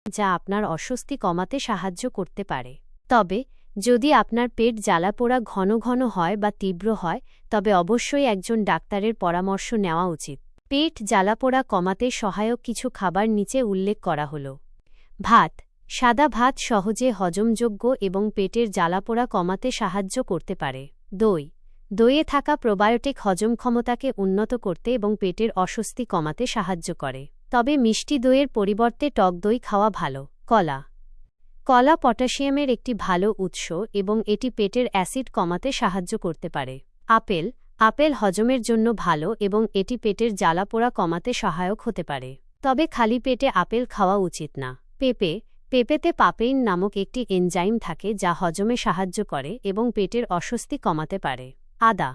যা আপনার অস্বস্তি কমাতে সাহায্য করতে পারে। তবে যদি আপনার পেট জ্বালাপোড়া ঘন ঘন হয় বা তীব্র হয়, তবে অবশ্যই একজন ডাক্তারের পরামর্শ নেওয়া উচিত। পেট জ্বালাপোড়া কমাতে সহায়ক কিছু খাবার নিচে উল্লেখ করা হল। ভাত। সাদা ভাত সহজে হজমযোগ্য এবং পেটের জ্বালাপোড়া কমাতে সাহায্য করতে পারে। দই। দইয়ে থাকা প্রোবায়োটিক হজম ক্ষমতাকে উন্নত করতে এবং পেটের অস্বস্তি কমাতে সাহায্য করে। তবে মিষ্টি দইয়ের পরিবর্তে টক দই খাওয়া ভালো। কলা। কলা পটাশিয়ামের একটি ভালো উৎস এবং এটি পেটের অ্যাসিড কমাতে সাহায্য করতে পারে। আপেল। আপেল হজমের জন্য ভালো এবং এটি পেটের জ্বালাপোড়া কমাতে সহায়ক হতে পারে। তবে খালি পেটে আপেল খাওয়া উচিত না। পেঁপে। পেঁপেতে পাপেইন নামক একটি এনজাইম থাকে যা হজমে সাহায্য করে এবং পেটের অস্বস্তি কমাতে পারে। আদা।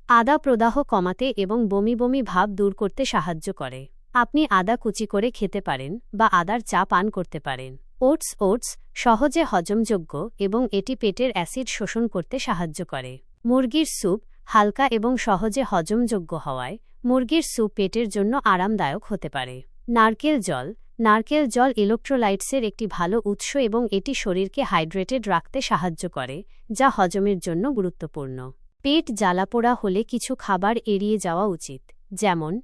আদা প্রদাহ কমাতে এবং বমি বমি ভাব দূর করতে সাহায্য করে। আপনি আদা কুচি করে খেতে পারেন বা আদার চা পান করতে পারেন। ওটস। ওটস সহজে হজমযোগ্য এবং এটি পেটের অ্যাসিড শোষণ করতে সাহায্য করে। মুরগির স্যুপ। হালকা এবং সহজে হজমযোগ্য হওয়ায় মুরগির স্যুপ পেটের জন্য আরামদায়ক হতে পারে। নারকেল জল। নারকেল জল ইলেক্ট্রোলাইটসের একটি ভালো উৎস এবং এটি শরীরকে হাইড্রেটেড রাখতে সাহায্য করে, যা হজমের জন্য গুরুত্বপূর্ণ। পেট জ্বালাপোড়া হলে কিছু খাবার এড়িয়ে যাওয়া উচিত, যেমন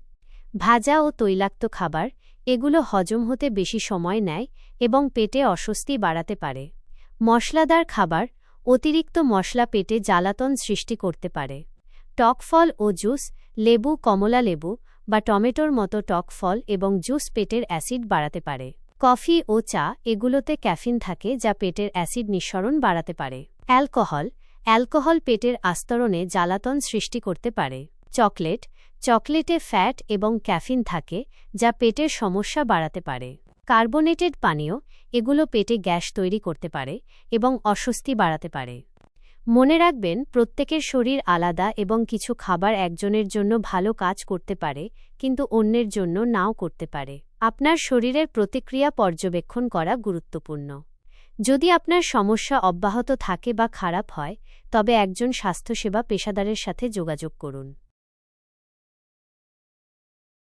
ভাজা ও তৈলাক্ত খাবার। এগুলো হজম হতে বেশি সময় নেয় এবং পেটে অস্বস্তি বাড়াতে পারে। মশলাদার খাবার। অতিরিক্ত মশলা পেটে জ্বালাতন সৃষ্টি করতে পারে। টক ফল ও জুস। লেবু, কমলা লেবু বা টমেটোর মতো টক ফল এবং জুস পেটের অ্যাসিড বাড়াতে পারে। কফি ও চা। এগুলোতে ক্যাফিন থাকে যা পেটের অ্যাসিড নিঃসরণ বাড়াতে পারে। অ্যালকোহল। অ্যালকোহল পেটের আস্তরণে জ্বালাতন সৃষ্টি করতে পারে। চকলেট। চকলেটে ফ্যাট এবং ক্যাফিন থাকে যা পেটের সমস্যা বাড়াতে পারে। কার্বোনেটেড পানীয়। এগুলো পেটে গ্যাস তৈরি করতে পারে এবং অস্বস্তি বাড়াতে পারে। মনে রাখবেন, প্রত্যেকের শরীর আলাদা এবং কিছু খাবার একজনের জন্য ভালো কাজ করতে পারে কিন্তু অন্যের জন্য নাও করতে পারে। আপনার শরীরের প্রতিক্রিয়া পর্যবেক্ষণ করা গুরুত্বপূর্ণ। যদি আপনার সমস্যা অব্যাহত থাকে বা খারাপ হয়, তবে একজন স্বাস্থ্যসেবা পেশাদারের সাথে যোগাযোগ করুন।